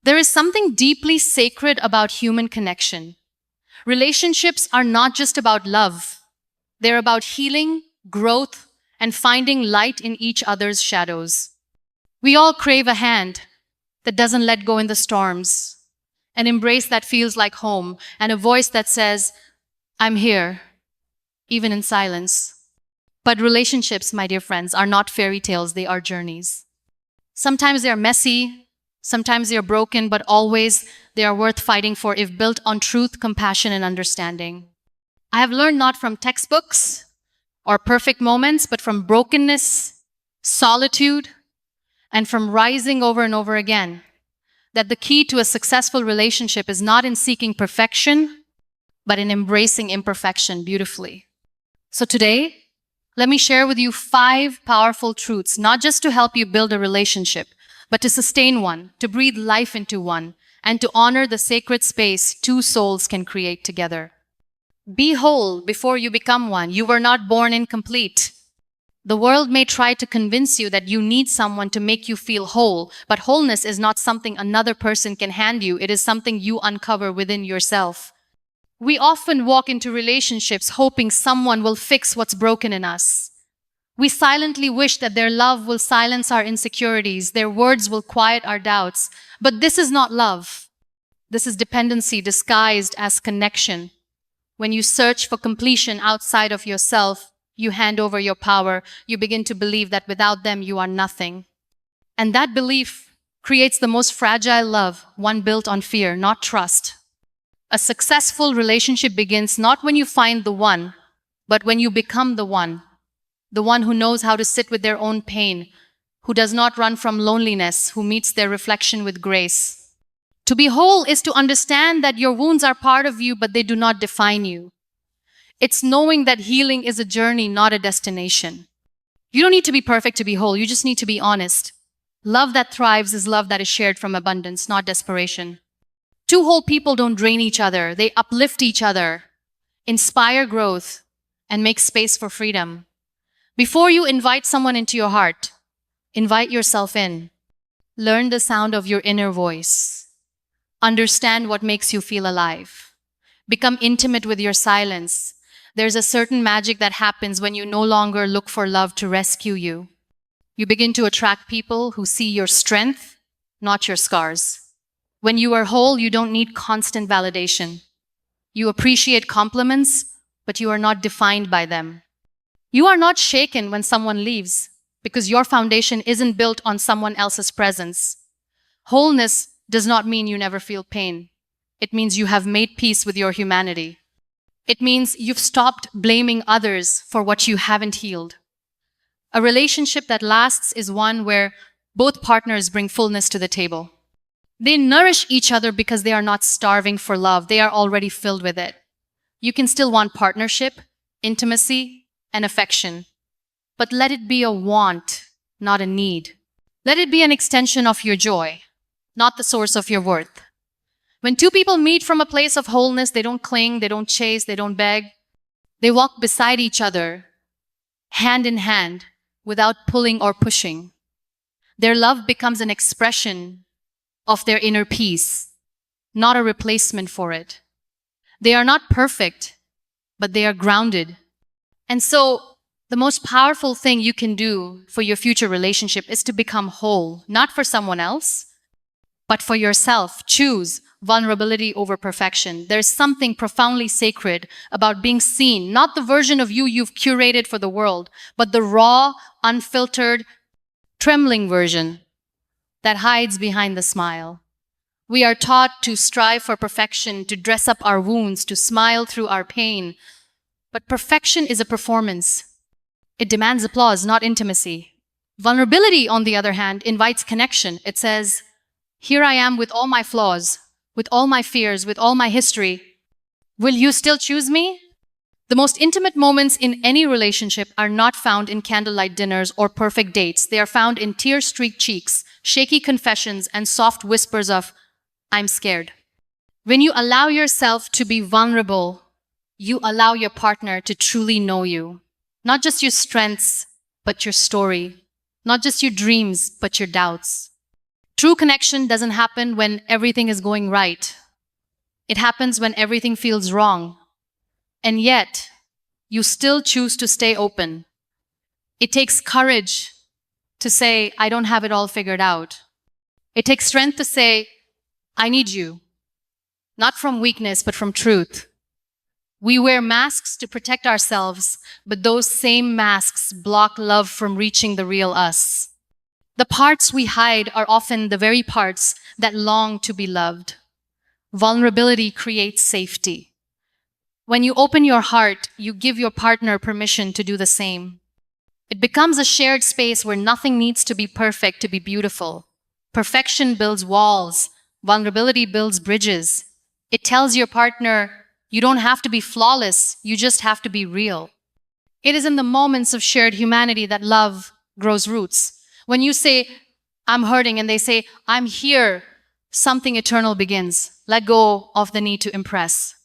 There is something deeply sacred about human connection. Relationships are not just about love. They're about healing, growth, and finding light in each other's shadows. We all crave a hand that doesn't let go in the storms, an embrace that feels like home, and a voice that says, I'm here, even in silence. But relationships, my dear friends, are not fairy tales, they are journeys. Sometimes they are messy, sometimes they are broken, but always they are worth fighting for if built on truth, compassion, and understanding. I have learned not from textbooks or perfect moments, but from brokenness, solitude, and from rising over and over again, that the key to a successful relationship is not in seeking perfection, but in embracing imperfection beautifully. So today, let me share with you 5 powerful truths, not just to help you build a relationship, but to sustain one, to breathe life into one, and to honor the sacred space 2 souls can create together. Be whole before you become one. You were not born incomplete. The world may try to convince you that you need someone to make you feel whole, but wholeness is not something another person can hand you. It is something you uncover within yourself. We often walk into relationships hoping someone will fix what's broken in us. We silently wish that their love will silence our insecurities, their words will quiet our doubts. But this is not love. This is dependency disguised as connection. When you search for completion outside of yourself, you hand over your power, you begin to believe that without them you are nothing. And that belief creates the most fragile love, one built on fear, not trust. A successful relationship begins not when you find the one, but when you become the one who knows how to sit with their own pain, who does not run from loneliness, who meets their reflection with grace. To be whole is to understand that your wounds are part of you, but they do not define you. It's knowing that healing is a journey, not a destination. You don't need to be perfect to be whole, you just need to be honest. Love that thrives is love that is shared from abundance, not desperation. 2 whole people don't drain each other, they uplift each other, inspire growth, and make space for freedom. Before you invite someone into your heart, invite yourself in. Learn the sound of your inner voice. Understand what makes you feel alive. Become intimate with your silence. There's a certain magic that happens when you no longer look for love to rescue you. You begin to attract people who see your strength, not your scars. When you are whole, you don't need constant validation. You appreciate compliments, but you are not defined by them. You are not shaken when someone leaves because your foundation isn't built on someone else's presence. Wholeness does not mean you never feel pain. It means you have made peace with your humanity. It means you've stopped blaming others for what you haven't healed. A relationship that lasts is one where both partners bring fullness to the table. They nourish each other because they are not starving for love. They are already filled with it. You can still want partnership, intimacy, and affection, but let it be a want, not a need. Let it be an extension of your joy, not the source of your worth. When 2 people meet from a place of wholeness, they don't cling, they don't chase, they don't beg. They walk beside each other, hand in hand, without pulling or pushing. Their love becomes an expression of their inner peace, not a replacement for it. They are not perfect, but they are grounded. And so, the most powerful thing you can do for your future relationship is to become whole, not for someone else, but for yourself. Choose vulnerability over perfection. There's something profoundly sacred about being seen, not the version of you you've curated for the world, but the raw, unfiltered, trembling version that hides behind the smile. We are taught to strive for perfection, to dress up our wounds, to smile through our pain. But perfection is a performance. It demands applause, not intimacy. Vulnerability, on the other hand, invites connection. It says, here I am with all my flaws, with all my fears, with all my history. Will you still choose me? The most intimate moments in any relationship are not found in candlelight dinners or perfect dates. They are found in tear-streaked cheeks, shaky confessions, and soft whispers of, I'm scared. When you allow yourself to be vulnerable, you allow your partner to truly know you. Not just your strengths, but your story. Not just your dreams, but your doubts. True connection doesn't happen when everything is going right. It happens when everything feels wrong. And yet, you still choose to stay open. It takes courage to say, I don't have it all figured out. It takes strength to say, I need you. Not from weakness, but from truth. We wear masks to protect ourselves, but those same masks block love from reaching the real us. The parts we hide are often the very parts that long to be loved. Vulnerability creates safety. When you open your heart, you give your partner permission to do the same. It becomes a shared space where nothing needs to be perfect to be beautiful. Perfection builds walls. Vulnerability builds bridges. It tells your partner, you don't have to be flawless, you just have to be real. It is in the moments of shared humanity that love grows roots. When you say, I'm hurting, and they say, I'm here, something eternal begins. Let go of the need to impress.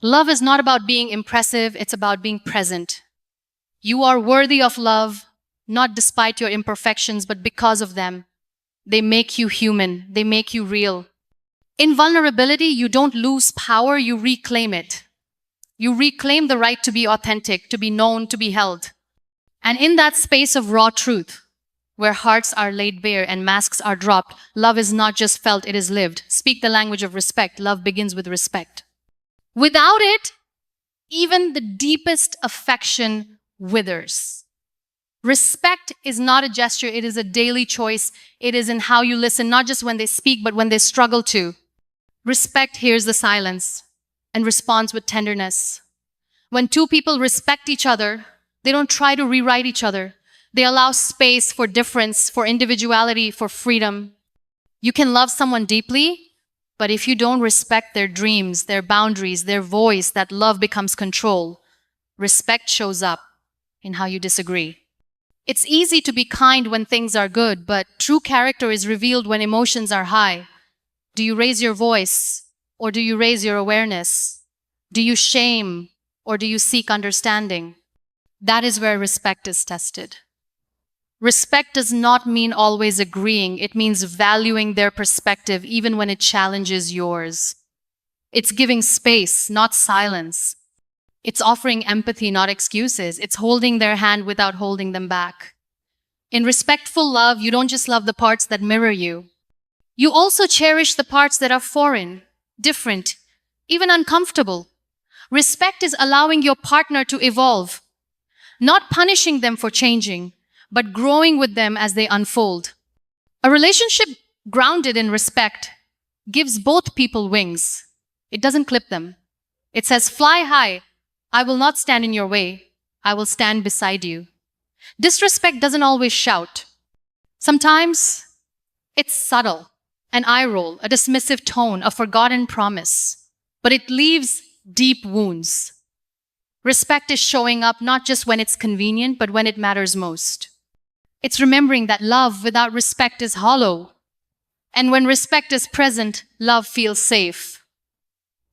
Love is not about being impressive, it's about being present. You are worthy of love, not despite your imperfections, but because of them. They make you human, they make you real. In vulnerability, you don't lose power, you reclaim it. You reclaim the right to be authentic, to be known, to be held. And in that space of raw truth, where hearts are laid bare and masks are dropped, love is not just felt, it is lived. Speak the language of respect. Love begins with respect. Without it, even the deepest affection withers. Respect is not a gesture, it is a daily choice. It is in how you listen, not just when they speak, but when they struggle to. Respect hears the silence and responds with tenderness. When two people respect each other, they don't try to rewrite each other. They allow space for difference, for individuality, for freedom. You can love someone deeply, but if you don't respect their dreams, their boundaries, their voice, that love becomes control. Respect shows up in how you disagree. It's easy to be kind when things are good, but true character is revealed when emotions are high. Do you raise your voice, or do you raise your awareness? Do you shame, or do you seek understanding? That is where respect is tested. Respect does not mean always agreeing. It means valuing their perspective even when it challenges yours. It's giving space, not silence. It's offering empathy, not excuses. It's holding their hand without holding them back. In respectful love, you don't just love the parts that mirror you. You also cherish the parts that are foreign, different, even uncomfortable. Respect is allowing your partner to evolve, not punishing them for changing, but growing with them as they unfold. A relationship grounded in respect gives both people wings. It doesn't clip them. It says, fly high. I will not stand in your way. I will stand beside you. Disrespect doesn't always shout. Sometimes it's subtle, an eye roll, a dismissive tone, a forgotten promise. But it leaves deep wounds. Respect is showing up not just when it's convenient, but when it matters most. It's remembering that love without respect is hollow. And when respect is present, love feels safe.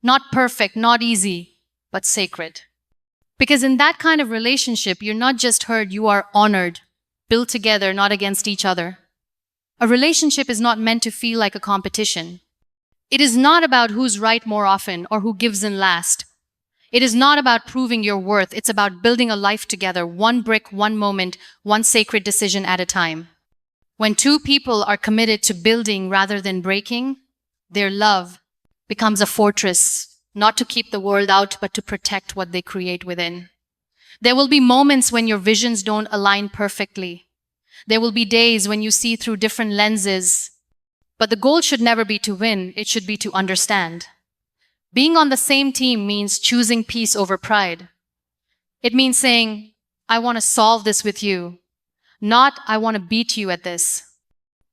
Not perfect, not easy, but sacred. Because in that kind of relationship, you're not just heard, you are honored, built together, not against each other. A relationship is not meant to feel like a competition. It is not about who's right more often or who gives in last. It is not about proving your worth. It's about building a life together, one brick, one moment, one sacred decision at a time. When two people are committed to building rather than breaking, their love becomes a fortress, not to keep the world out, but to protect what they create within. There will be moments when your visions don't align perfectly. There will be days when you see through different lenses. But the goal should never be to win, it should be to understand. Being on the same team means choosing peace over pride. It means saying, I want to solve this with you, not I want to beat you at this.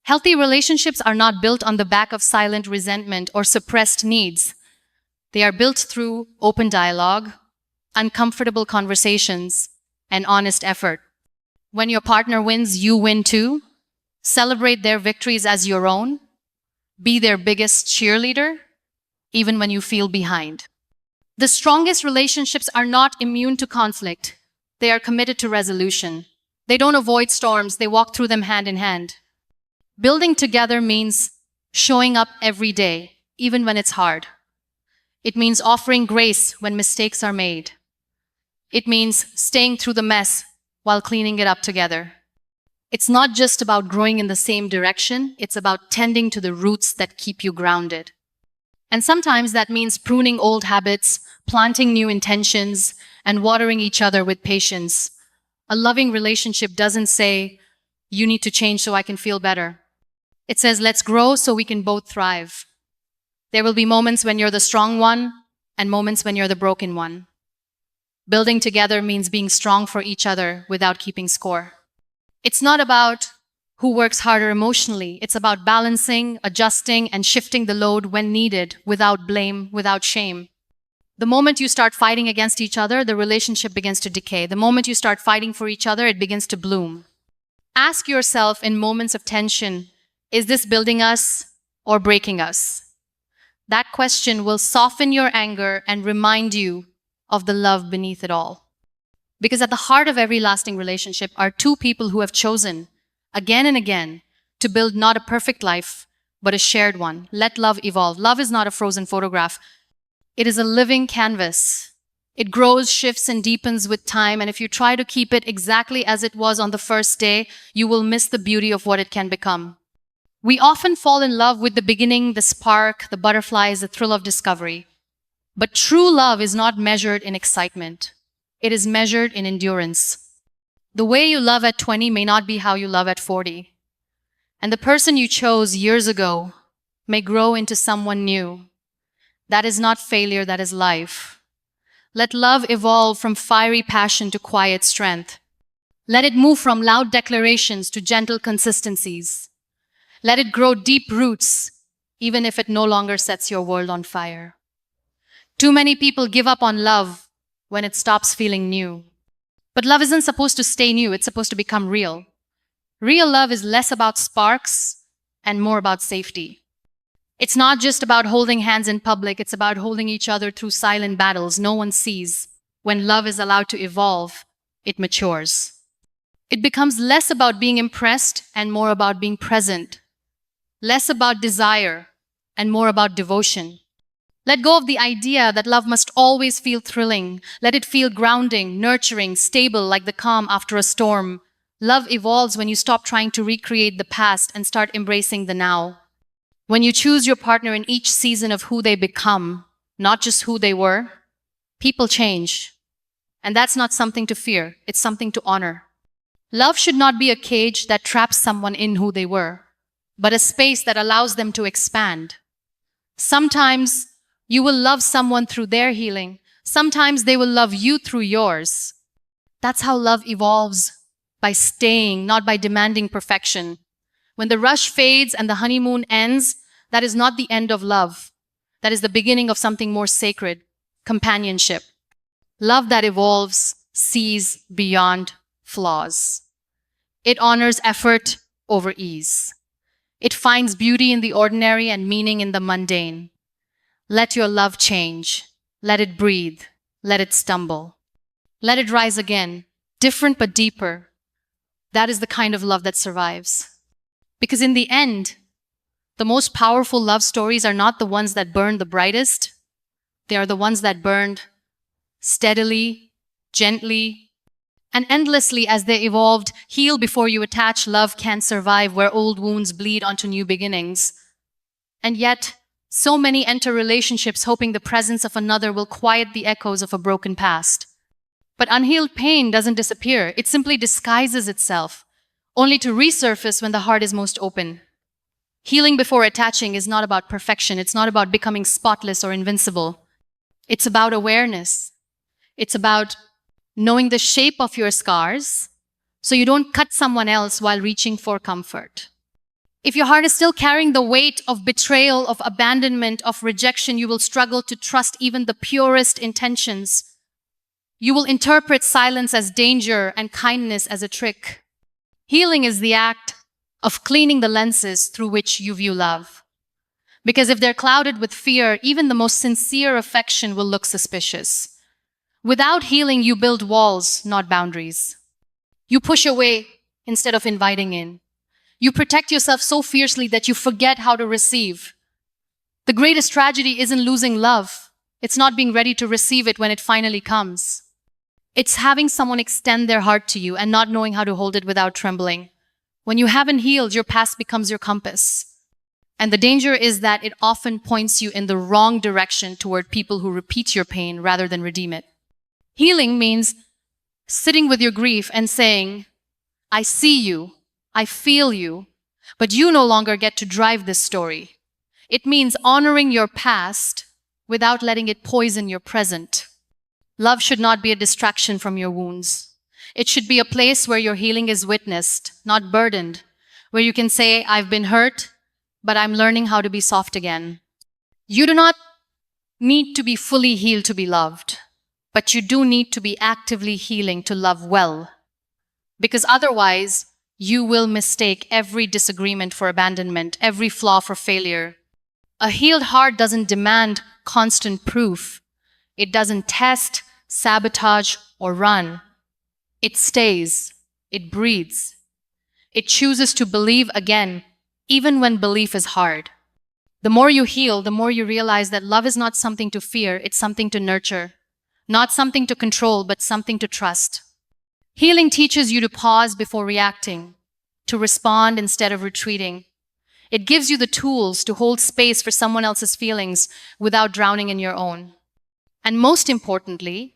Healthy relationships are not built on the back of silent resentment or suppressed needs. They are built through open dialogue, uncomfortable conversations, and honest effort. When your partner wins, you win too. Celebrate their victories as your own. Be their biggest cheerleader, even when you feel behind. The strongest relationships are not immune to conflict. They are committed to resolution. They don't avoid storms, they walk through them hand in hand. Building together means showing up every day, even when it's hard. It means offering grace when mistakes are made. It means staying through the mess while cleaning it up together. It's not just about growing in the same direction, it's about tending to the roots that keep you grounded. And sometimes that means pruning old habits, planting new intentions, and watering each other with patience. A loving relationship doesn't say, "You need to change so I can feel better." It says, "Let's grow so we can both thrive." There will be moments when you're the strong one and moments when you're the broken one. Building together means being strong for each other without keeping score. It's not about who works harder emotionally. It's about balancing, adjusting, and shifting the load when needed without blame, without shame. The moment you start fighting against each other, the relationship begins to decay. The moment you start fighting for each other, it begins to bloom. Ask yourself in moments of tension, is this building us or breaking us? That question will soften your anger and remind you of the love beneath it all. Because at the heart of every lasting relationship are two people who have chosen, again and again, to build not a perfect life, but a shared one. Let love evolve. Love is not a frozen photograph. It is a living canvas. It grows, shifts, and deepens with time, and if you try to keep it exactly as it was on the first day, you will miss the beauty of what it can become. We often fall in love with the beginning, the spark, the butterflies, the thrill of discovery. But true love is not measured in excitement. It is measured in endurance. The way you love at 20 may not be how you love at 40. And the person you chose years ago may grow into someone new. That is not failure, that is life. Let love evolve from fiery passion to quiet strength. Let it move from loud declarations to gentle consistencies. Let it grow deep roots, even if it no longer sets your world on fire. Too many people give up on love when it stops feeling new. But love isn't supposed to stay new, it's supposed to become real. Real love is less about sparks and more about safety. It's not just about holding hands in public, it's about holding each other through silent battles no one sees. When love is allowed to evolve, it matures. It becomes less about being impressed and more about being present. Less about desire and more about devotion. Let go of the idea that love must always feel thrilling. Let it feel grounding, nurturing, stable, like the calm after a storm. Love evolves when you stop trying to recreate the past and start embracing the now. When you choose your partner in each season of who they become, not just who they were, people change. And that's not something to fear, it's something to honor. Love should not be a cage that traps someone in who they were, but a space that allows them to expand. Sometimes you will love someone through their healing. Sometimes they will love you through yours. That's how love evolves, by staying, not by demanding perfection. When the rush fades and the honeymoon ends, that is not the end of love. That is the beginning of something more sacred, companionship. Love that evolves sees beyond flaws. It honors effort over ease. It finds beauty in the ordinary and meaning in the mundane. Let your love change. Let it breathe. Let it stumble. Let it rise again, different but deeper. That is the kind of love that survives. Because in the end, the most powerful love stories are not the ones that burn the brightest. They are the ones that burned steadily, gently, and endlessly as they evolved. Heal before you attach. Love can't survive where old wounds bleed onto new beginnings. And yet, so many enter relationships hoping the presence of another will quiet the echoes of a broken past. But unhealed pain doesn't disappear. It simply disguises itself, only to resurface when the heart is most open. Healing before attaching is not about perfection. It's not about becoming spotless or invincible. It's about awareness. It's about knowing the shape of your scars so you don't cut someone else while reaching for comfort. If your heart is still carrying the weight of betrayal, of abandonment, of rejection, you will struggle to trust even the purest intentions. You will interpret silence as danger and kindness as a trick. Healing is the act of cleaning the lenses through which you view love. Because if they're clouded with fear, even the most sincere affection will look suspicious. Without healing, you build walls, not boundaries. You push away instead of inviting in. You protect yourself so fiercely that you forget how to receive. The greatest tragedy isn't losing love. It's not being ready to receive it when it finally comes. It's having someone extend their heart to you and not knowing how to hold it without trembling. When you haven't healed, your past becomes your compass. And the danger is that it often points you in the wrong direction toward people who repeat your pain rather than redeem it. Healing means sitting with your grief and saying, I see you, I feel you, but you no longer get to drive this story. It means honoring your past without letting it poison your present. Love should not be a distraction from your wounds. It should be a place where your healing is witnessed, not burdened, where you can say, I've been hurt, but I'm learning how to be soft again. You do not need to be fully healed to be loved, but you do need to be actively healing to love well. Because otherwise, you will mistake every disagreement for abandonment, every flaw for failure. A healed heart doesn't demand constant proof. It doesn't test, sabotage, or run. It stays. It breathes. It chooses to believe again, even when belief is hard. The more you heal, the more you realize that love is not something to fear, it's something to nurture. Not something to control, but something to trust. Healing teaches you to pause before reacting, to respond instead of retreating. It gives you the tools to hold space for someone else's feelings without drowning in your own. And most importantly,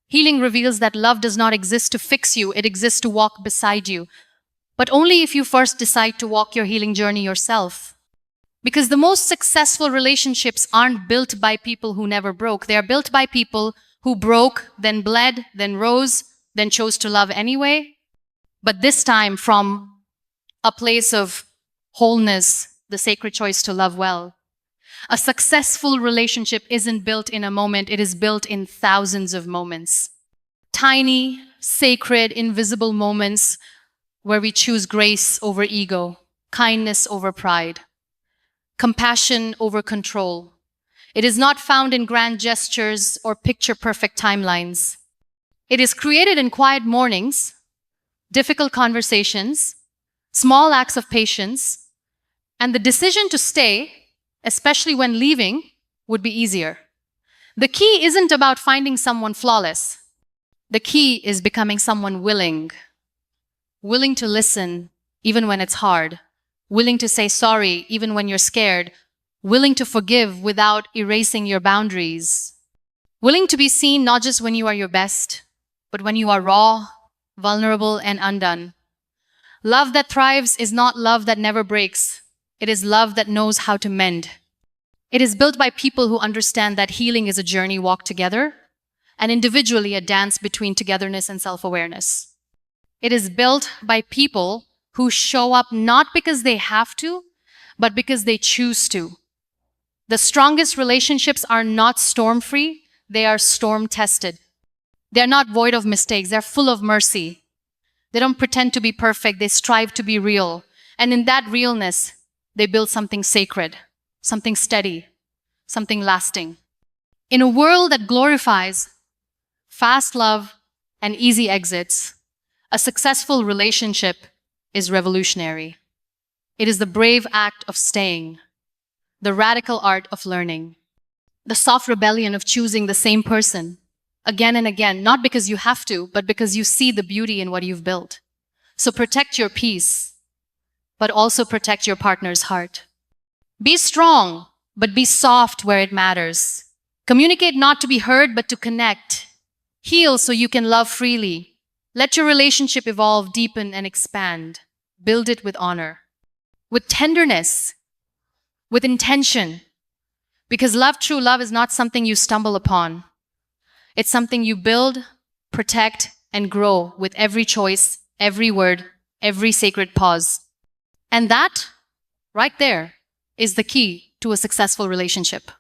healing reveals that love does not exist to fix you, it exists to walk beside you. But only if you first decide to walk your healing journey yourself. Because the most successful relationships aren't built by people who never broke. They are built by people who broke, then bled, then rose, then chose to love anyway. But this time from a place of wholeness, the sacred choice to love well. A successful relationship isn't built in a moment, it is built in thousands of moments. Tiny, sacred, invisible moments where we choose grace over ego, kindness over pride, compassion over control. It is not found in grand gestures or picture-perfect timelines. It is created in quiet mornings, difficult conversations, small acts of patience, and the decision to stay, especially when leaving, would be easier. The key isn't about finding someone flawless. The key is becoming someone willing to listen even when it's hard, willing to say sorry even when you're scared, willing to forgive without erasing your boundaries, willing to be seen not just when you are your best, but when you are raw, vulnerable, and undone. Love that thrives is not love that never breaks. It is love that knows how to mend. It is built by people who understand that healing is a journey walked together, and individually a dance between togetherness and self-awareness. It is built by people who show up not because they have to, but because they choose to. The strongest relationships are not storm-free, they are storm-tested. They're not void of mistakes, they're full of mercy. They don't pretend to be perfect, they strive to be real. And in that realness, they build something sacred, something steady, something lasting. In a world that glorifies fast love and easy exits, a successful relationship is revolutionary. It is the brave act of staying, the radical art of learning, the soft rebellion of choosing the same person again and again, not because you have to, but because you see the beauty in what you've built. So protect your peace, but also protect your partner's heart. Be strong, but be soft where it matters. Communicate not to be heard, but to connect. Heal so you can love freely. Let your relationship evolve, deepen, and expand. Build it with honor, with tenderness, with intention. Because love, true love, is not something you stumble upon. It's something you build, protect, and grow with every choice, every word, every sacred pause. And that, right there, is the key to a successful relationship.